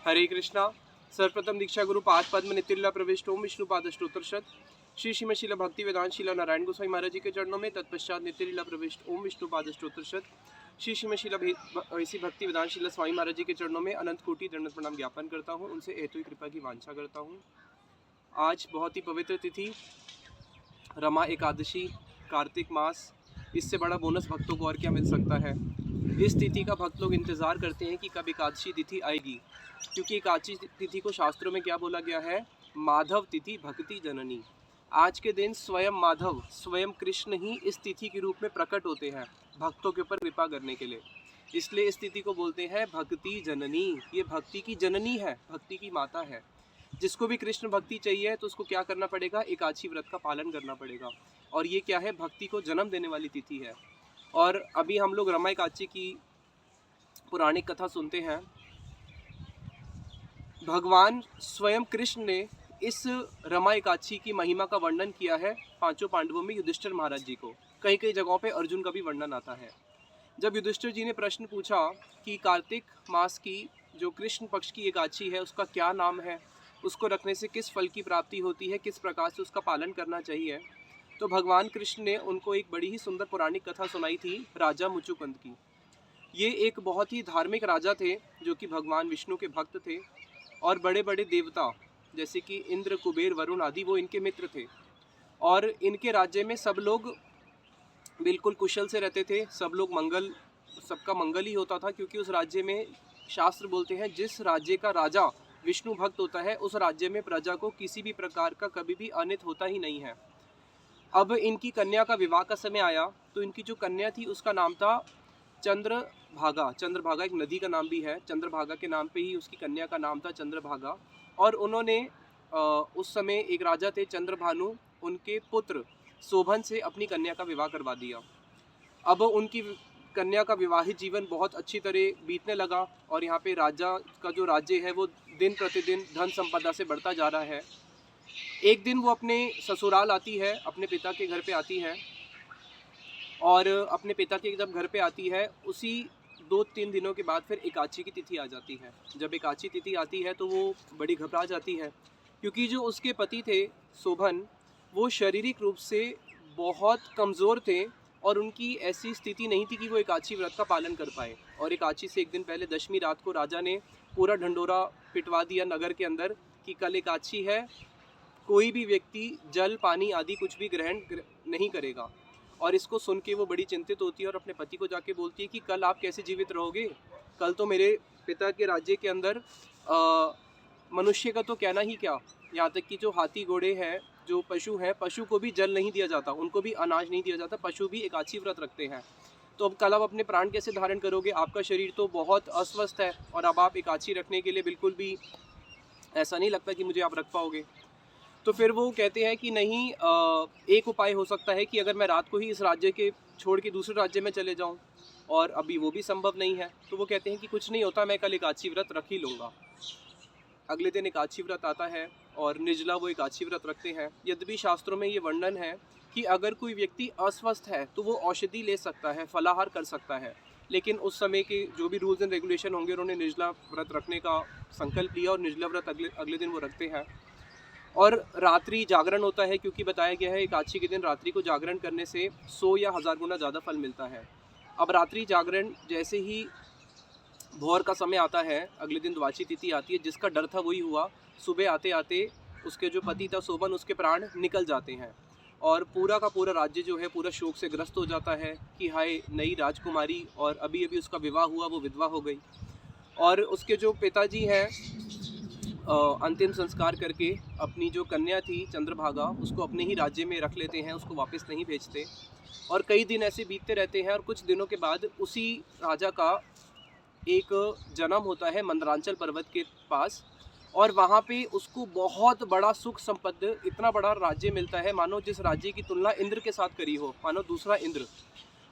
हरे कृष्णा। सर्वप्रथम दीक्षा गुरु पाद पद्म नितिल्ला प्रविष्ट ओम विष्णुपाद अष्टोत्तरशत श्री श्रीमशीला भक्ति वेदांत शीला नारायण गोसाई महाराज जी के चरणों में, तत्पश्चात नितिलीला प्रविष्ट ओम विष्णुपाद अष्टोत्तरशत श्री श्रीमशीला ऐसी भक्ति वेदांत शीला स्वामी महाराज जी के चरणों में अनंत कोटि दंडवत प्रणाम ज्ञापन करता हूँ। उनसे हेतु कृपा की वांछा करता हूँ। आज बहुत ही पवित्र तिथि रमा एकादशी, कार्तिक मास। इससे बड़ा बोनस भक्तों को और क्या मिल सकता है। इस तिथि का भक्त लोग इंतज़ार करते हैं कि कब एकादशी तिथि आएगी, क्योंकि एकादशी तिथि को शास्त्रों में क्या बोला गया है, माधव तिथि भक्ति जननी। आज के दिन स्वयं माधव, स्वयं कृष्ण ही इस तिथि के रूप में प्रकट होते हैं भक्तों के ऊपर कृपा करने के लिए। इसलिए इस तिथि को बोलते हैं भक्ति जननी। ये भक्ति की जननी है, भक्ति की माता है। जिसको भी कृष्ण भक्ति चाहिए तो उसको क्या करना पड़ेगा, एकादशी व्रत का पालन करना पड़ेगा। और ये क्या है, भक्ति को जन्म देने वाली तिथि है। और अभी हम लोग रमा एकादशी की पौराणिक कथा सुनते हैं। भगवान स्वयं कृष्ण ने इस रमा एकादशी की महिमा का वर्णन किया है पांचों पांडवों में युधिष्ठिर महाराज जी को। कई कई जगहों पे अर्जुन का भी वर्णन आता है। जब युधिष्ठिर जी ने प्रश्न पूछा कि कार्तिक मास की जो कृष्ण पक्ष की एकादशी है उसका क्या नाम है, उसको रखने से किस फल की प्राप्ति होती है, किस प्रकार से उसका पालन करना चाहिए, तो भगवान कृष्ण ने उनको एक बड़ी ही सुंदर पौराणिक कथा सुनाई थी राजा मुचुकुंद की। ये एक बहुत ही धार्मिक राजा थे जो कि भगवान विष्णु के भक्त थे। और बड़े बड़े देवता जैसे कि इंद्र, कुबेर, वरुण आदि वो इनके मित्र थे। और इनके राज्य में सब लोग बिल्कुल कुशल से रहते थे। सब लोग सबका मंगल ही होता था, क्योंकि उस राज्य में शास्त्र बोलते हैं जिस राज्य का राजा विष्णु भक्त होता है उस राज्य में प्रजा को किसी भी प्रकार का कभी भी अनित होता ही नहीं है। अब इनकी कन्या का विवाह का समय आया तो इनकी जो कन्या थी उसका नाम था चंद्रभागा। चंद्रभागा एक नदी का नाम भी है। चंद्रभागा के नाम पे ही उसकी कन्या का नाम था चंद्रभागा। और उन्होंने उस समय एक राजा थे चंद्रभानु, उनके पुत्र शोभन से अपनी कन्या का विवाह करवा दिया। अब उनकी कन्या का विवाहित जीवन बहुत अच्छी तरह बीतने लगा और यहाँ पे राजा का जो राज्य है वो दिन प्रतिदिन धन संपदा से बढ़ता जा रहा है। एक दिन वो अपने ससुराल आती है, अपने पिता के घर पे आती है। और अपने पिता के जब घर पे आती है उसी 2-3 दिनों के बाद फिर एकादशी की तिथि आ जाती है। जब एकादशी तिथि आती है तो वो बड़ी घबरा जाती है, क्योंकि जो उसके पति थे शोभन, वो शारीरिक रूप से बहुत कमज़ोर थे और उनकी ऐसी स्थिति नहीं थी कि वो एकादशी व्रत का पालन कर पाए। और एकादशी से एक दिन पहले दशमी रात को राजा ने पूरा ढंडोरा पिटवा दिया नगर के अंदर कि कल एकादशी है, कोई भी व्यक्ति जल पानी आदि कुछ भी ग्रहण नहीं करेगा। और इसको सुन के वो बड़ी चिंतित होती है और अपने पति को जाके बोलती है कि कल आप कैसे जीवित रहोगे, कल तो मेरे पिता के राज्य के अंदर मनुष्य का तो कहना ही क्या, यहाँ तक कि जो हाथी घोड़े हैं, जो पशु हैं, पशु को भी जल नहीं दिया जाता, उनको भी अनाज नहीं दिया जाता, पशु भी एकादशी व्रत रखते हैं। तो अब कल आप अपने प्राण कैसे धारण करोगे, आपका शरीर तो बहुत अस्वस्थ है और अब आप एकादशी रखने के लिए बिल्कुल भी ऐसा नहीं लगता कि मुझे आप रख पाओगे। तो फिर वो कहते हैं कि नहीं, एक उपाय हो सकता है कि अगर मैं रात को ही इस राज्य के छोड़ के दूसरे राज्य में चले जाऊं, और अभी वो भी संभव नहीं है। तो वो कहते हैं कि कुछ नहीं होता, मैं कल एकादशी व्रत रख ही लूँगा। अगले दिन एकादशी व्रत आता है और निर्जला वो एकादशी व्रत रखते हैं। यद्यपि शास्त्रों में ये वर्णन है कि अगर कोई व्यक्ति अस्वस्थ है तो वो औषधि ले सकता है, फलाहार कर सकता है, लेकिन उस समय के जो भी रूल्स एंड रेगुलेशन होंगे उन्होंने निर्जला व्रत रखने का संकल्प लिया और निर्जला व्रत अगले दिन वो रखते हैं। और रात्रि जागरण होता है, क्योंकि बताया गया है एकादशी के दिन रात्रि को जागरण करने से 100 या 1000 गुना ज़्यादा फल मिलता है। अब रात्रि जागरण जैसे ही भोर का समय आता है, अगले दिन द्वादशी तिथि आती है, जिसका डर था वही हुआ। सुबह आते आते उसके जो पति था शोभन, उसके प्राण निकल जाते हैं और पूरा का पूरा राज्य जो है पूरा शोक से ग्रस्त हो जाता है कि हाय, नई राजकुमारी और अभी अभी उसका विवाह हुआ, वो विधवा हो गई। और उसके जो पिताजी हैं अंतिम संस्कार करके अपनी जो कन्या थी चंद्रभागा उसको अपने ही राज्य में रख लेते हैं, उसको वापस नहीं भेजते। और कई दिन ऐसे बीतते रहते हैं और कुछ दिनों के बाद उसी राजा का एक जन्म होता है मंदरांचल पर्वत के पास। और वहाँ पे उसको बहुत बड़ा सुख संपत्ति, इतना बड़ा राज्य मिलता है मानो जिस राज्य की तुलना इंद्र के साथ करी हो, मानो दूसरा इंद्र।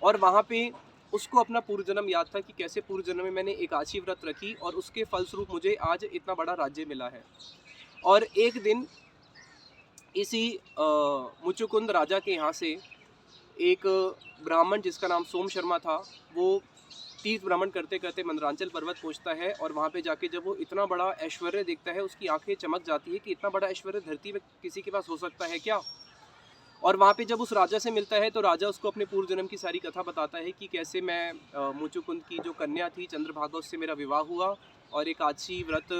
और वहाँ पे उसको अपना पूर्व जन्म याद था कि कैसे पूर्व जन्म में मैंने एकादशी व्रत रखी और उसके फलस्वरूप मुझे आज इतना बड़ा राज्य मिला है। और एक दिन इसी मुचुकुंद राजा के यहाँ से एक ब्राह्मण जिसका नाम सोम शर्मा था, वो तीर्थ भ्रमण करते करते मंदरांचल पर्वत पहुंचता है और वहाँ पे जाके जब वो इतना बड़ा ऐश्वर्य देखता है, उसकी आंखें चमक जाती है कि इतना बड़ा ऐश्वर्य धरती में किसी के पास हो सकता है क्या। और वहाँ पे जब उस राजा से मिलता है तो राजा उसको अपने पूर्व जन्म की सारी कथा बताता है कि कैसे मैं मुचुकुंद की जो कन्या थी चंद्रभागा, उससे मेरा विवाह हुआ और एक एकादशी व्रत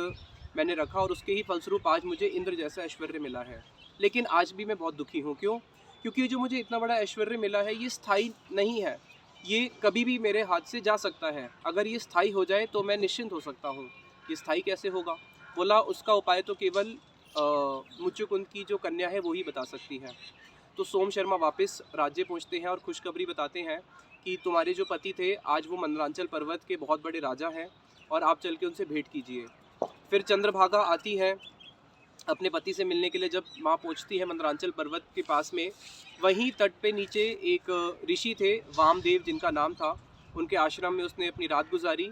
मैंने रखा और उसके ही फलस्वरूप आज मुझे इंद्र जैसा ऐश्वर्य मिला है। लेकिन आज भी मैं बहुत दुखी हूँ। क्यों? क्योंकि जो मुझे इतना बड़ा ऐश्वर्य मिला है ये स्थायी नहीं है, ये कभी भी मेरे हाथ से जा सकता है। अगर ये स्थायी हो जाए तो मैं निश्चिंत हो सकता हूँ। ये स्थायी कैसे होगा? बोला उसका उपाय तो केवल मुचुकुंद की जो कन्या है वो ही बता सकती है। तो सोम शर्मा वापस राज्य पहुंचते हैं और खुशखबरी बताते हैं कि तुम्हारे जो पति थे आज वो मंदरांचल पर्वत के बहुत बड़े राजा हैं और आप चल के उनसे भेंट कीजिए। फिर चंद्रभागा आती है अपने पति से मिलने के लिए। जब माँ पहुंचती है मंदरांचल पर्वत के पास में, वहीं तट पे नीचे एक ऋषि थे वामदेव जिनका नाम था, उनके आश्रम में उसने अपनी रात गुजारी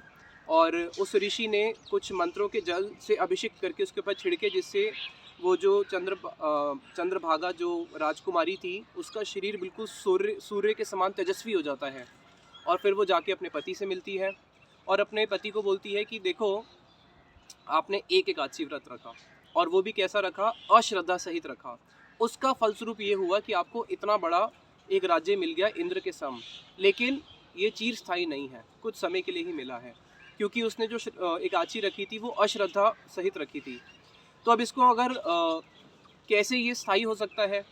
और उस ऋषि ने कुछ मंत्रों के जल से अभिषेक करके उसके ऊपर छिड़के, जिससे वो जो चंद्रभागा जो राजकुमारी थी उसका शरीर बिल्कुल सूर्य के समान तेजस्वी हो जाता है। और फिर वो जाके अपने पति से मिलती है और अपने पति को बोलती है कि देखो आपने एक एकादशी व्रत रखा और वो भी कैसा रखा? अश्रद्धा सहित रखा। उसका फलस्वरूप ये हुआ कि आपको इतना बड़ा एक राज्य मिल गया इंद्र के सम। लेकिन ये चिरस्थायी नहीं है, कुछ समय के लिए ही मिला है, क्योंकि उसने जो एकादशी रखी थी वो अश्रद्धा सहित रखी थी। तो अब इसको अगर कैसे ये स्थायी हो सकता है?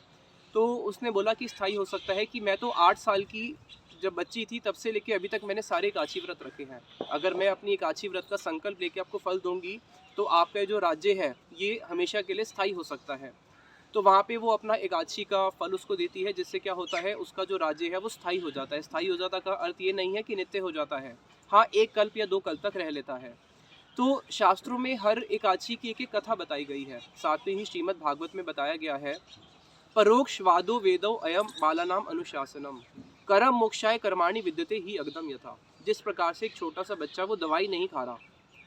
तो उसने बोला कि स्थायी हो सकता है कि मैं तो 8 साल की जब बच्ची थी तब से लेके अभी तक मैंने सारे एकादशी व्रत रखे हैं। अगर मैं अपनी एकादशी व्रत का संकल्प लेके आपको फल दूंगी तो आपका जो राज्य है ये हमेशा के लिए स्थायी हो सकता है। तो वहाँ पे वो अपना एकादशी का फल उसको देती है, जिससे क्या होता है उसका जो राज्य है वो स्थायी हो जाता है। स्थायी हो जाता का अर्थ ये नहीं है कि नित्य हो जाता है, हाँ 1 कल्प या 2 कल्प तक रह लेता है। तो शास्त्रों में हर एकादशी की एक कथा बताई गई है। साथ में ही श्रीमद् भागवत में बताया गया है, परोक्ष वादो वेदो अयम बालानाम अनुशासनम करम मोक्षाय कर्माणि विद्यते ही अगदम यथा। जिस प्रकार से एक छोटा सा बच्चा वो दवाई नहीं खा रहा,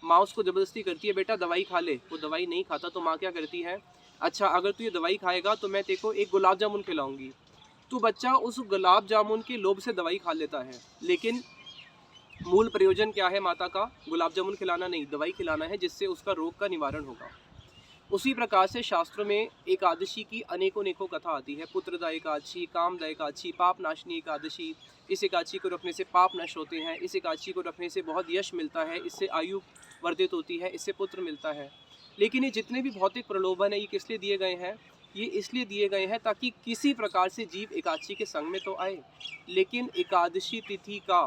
माँ उसको ज़बरदस्ती करती है बेटा दवाई खा ले, वो दवाई नहीं खाता तो माँ क्या करती है, अच्छा अगर तू ये दवाई खाएगा तो मैं तेरे को एक गुलाब जामुन खिलाऊंगी। तो बच्चा उस गुलाब जामुन के लोभ से दवाई खा लेता है, लेकिन मूल प्रयोजन क्या है माता का? गुलाब जामुन खिलाना नहीं, दवाई खिलाना है, जिससे उसका रोग का निवारण होगा। उसी प्रकार से शास्त्रों में एकादशी की अनेकों कथा आती है। पुत्रदा एकादशी, कामदा एकादशी, पाप नाशनी एकादशी। इस एकादशी को रखने से पाप नष्ट होते हैं, इस एकादशी को रखने से बहुत यश मिलता है, इससे आयु वर्धित होती है, इससे पुत्र मिलता है। लेकिन ये जितने भी भौतिक प्रलोभन है ये किस लिए दिए गए हैं? ये इसलिए दिए गए हैं ताकि किसी प्रकार से जीव एकादशी के संग में तो आए। लेकिन एकादशी तिथि का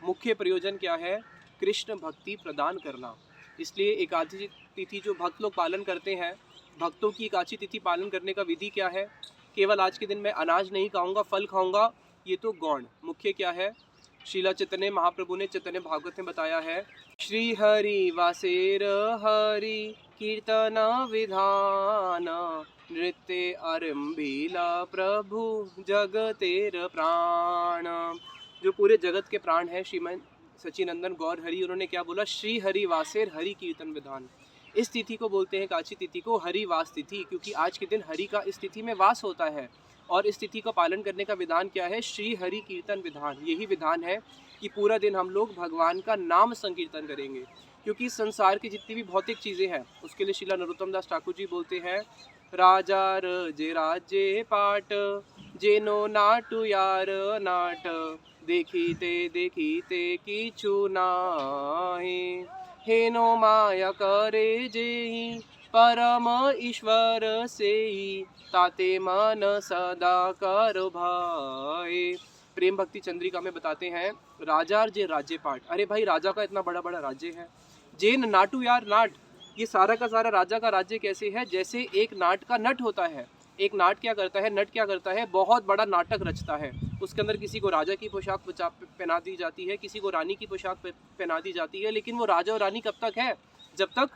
मुख्य प्रयोजन क्या है? कृष्ण भक्ति प्रदान करना। इसलिए एकादशी तिथि जो भक्त लोग पालन करते हैं, भक्तों की एकादशी तिथि पालन करने का विधि क्या है? केवल आज के दिन मैं अनाज नहीं खाऊंगा, फल खाऊंगा, ये तो गौण। मुख्य क्या है? श्रीला चैतन्य महाप्रभु ने चैतन्य भागवत में बताया है, श्री हरि वासेर हरि कीर्तन विधान नृत्य आरंभीला प्रभु जगतेर प्राण। जो पूरे जगत के प्राण है श्रीमन सचिनंदन गौर हरि, उन्होंने क्या बोला? श्री हरि वासेर हरि कीर्तन विधान। इस तिथि को बोलते हैं एकादशी तिथि को हरि वास तिथि, क्योंकि आज के दिन हरि का इस तिथि में वास होता है। और इस तिथि का पालन करने का विधान क्या है? श्री हरि कीर्तन विधान। यही विधान है कि पूरा दिन हम लोग भगवान का नाम संकीर्तन करेंगे, क्योंकि संसार की जितनी भी भौतिक चीज़ें हैं उसके लिए श्रीला नरोत्तम दास ठाकुर जी बोलते हैं, राजार जे राज्य पाट जेनो नाटु यार नाट देखीते किछु नाहि हेनो माया करे जेहि परम ईश्वर सेहि ताते मन सदा कर भाई। प्रेम भक्ति चंद्रिका में बताते हैं, राजार जे राज्य पाठ। अरे भाई राजा का इतना बड़ा बड़ा राज्य है, जेन नाटू यार नाट, ये सारा का सारा राजा का राज्य कैसे है? जैसे एक नाट का नट होता है। एक नाट क्या करता है? नट क्या करता है? बहुत बड़ा नाटक रचता है। उसके अंदर किसी को राजा की पोशाक पहना दी जाती है, किसी को रानी की पोशाक पहना दी जाती है, लेकिन वो राजा और रानी कब तक है? जब तक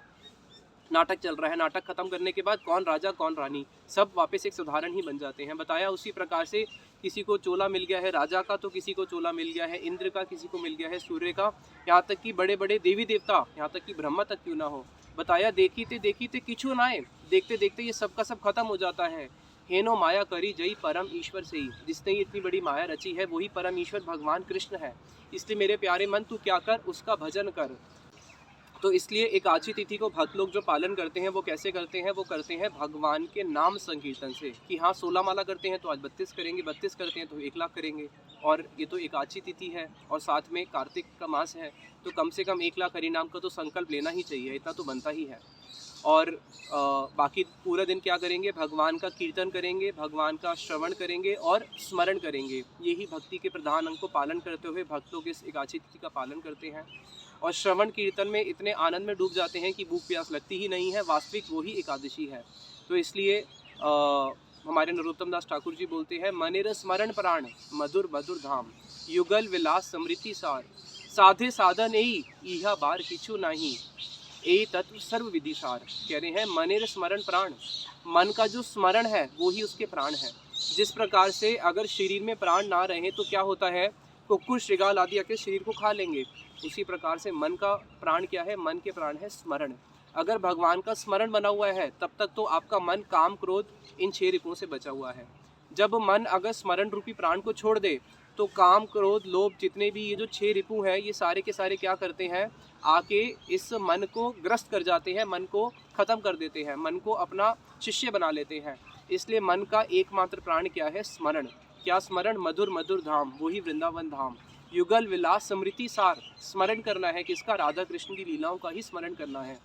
नाटक चल रहा है। नाटक खत्म करने के बाद कौन राजा कौन रानी सब वापस एक साधारण ही बन जाते हैं। बताया उसी प्रकार से किसी को चोला मिल गया है राजा का, तो किसी को चोला मिल गया है इंद्र का, किसी को मिल गया है सूर्य का, यहाँ तक कि बड़े बड़े देवी देवता, यहाँ तक कि ब्रह्मा तक क्यों ना हो। बताया देखीते किछु नाए, देखते देखते ये सब का सब खत्म हो जाता है। हेनो माया करी जई परम ईश्वर से ही, जिसने ये इतनी बड़ी माया रची है वही परम ईश्वर भगवान कृष्ण है। इसलिए मेरे प्यारे मन तू क्या कर, उसका भजन कर। तो इसलिए एकादशी तिथि को भक्त लोग जो पालन करते हैं वो कैसे करते हैं, वो करते हैं भगवान के नाम संकीर्तन से। कि हाँ 16 माला करते हैं तो आज 32 करेंगे, 32 करते हैं तो 1 लाख करेंगे। और ये तो एकादशी तिथि है और साथ में कार्तिक का मास है, तो कम से कम 1 लाख हरिनाम का तो संकल्प लेना ही चाहिए, इतना तो बनता ही है। और बाकी पूरा दिन क्या करेंगे, भगवान का कीर्तन करेंगे, भगवान का श्रवण करेंगे और स्मरण करेंगे। यही भक्ति के प्रधान अंग को पालन करते हुए भक्त लोग इस एकादशी तिथि का पालन करते हैं। और श्रवण कीर्तन में इतने आनंद में डूब जाते हैं कि भूख प्यास लगती ही नहीं है। वास्तविक वही एकादशी है। तो इसलिए हमारे नरोत्तम दास ठाकुर जी बोलते हैं, मनेर स्मरण प्राण मधुर मधुर धाम, युगल विलास समृद्धि सार, साधे साधन एई इहा बार किछु नहीं, ए तत्व सर्व विदिशार। कह रहे हैं मनेर स्मरण प्राण, मन का जो स्मरण है वो ही उसके प्राण है। जिस प्रकार से अगर शरीर में प्राण ना रहे तो क्या होता है, कुक्कुर श्रृगाल आदि आके शरीर को खा लेंगे। उसी प्रकार से मन का प्राण क्या है, मन के प्राण है स्मरण। अगर भगवान का स्मरण बना हुआ है तब तक तो आपका मन काम क्रोध इन 6 रिपुओं से बचा हुआ है। जब मन अगर स्मरण रूपी प्राण को छोड़ दे तो काम क्रोध लोभ जितने भी ये जो 6 रिपु हैं ये सारे के सारे क्या करते हैं, आके इस मन को ग्रस्त कर जाते हैं, मन को खत्म कर देते हैं, मन को अपना शिष्य बना लेते हैं। इसलिए मन का एकमात्र प्राण क्या है, स्मरण। क्या स्मरण, मधुर मधुर धाम, वही वृंदावन धाम। युगल विलास स्मृति सार, स्मरण करना है किसका, राधा कृष्ण की लीलाओं का ही स्मरण करना है।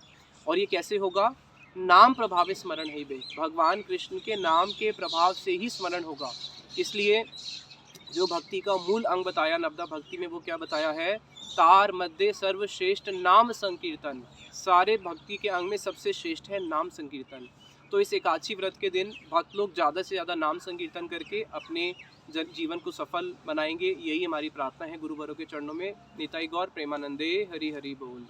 और ये कैसे होगा, नाम प्रभाव स्मरण है बे, भगवान कृष्ण के नाम के प्रभाव से ही स्मरण होगा। इसलिए जो भक्ति का मूल अंग बताया नवदा भक्ति में, वो क्या बताया है, तार मध्य सर्वश्रेष्ठ नाम संकीर्तन। सारे भक्ति के अंग में सबसे श्रेष्ठ है नाम संकीर्तन। तो इस एकादशी व्रत के दिन भक्त लोग ज़्यादा से ज़्यादा नाम संकीर्तन करके अपने जीवन को सफल बनाएंगे। यही हमारी प्रार्थना है गुरुवरों के चरणों में। निताई गौर प्रेमानंदे, हरि हरि बोल।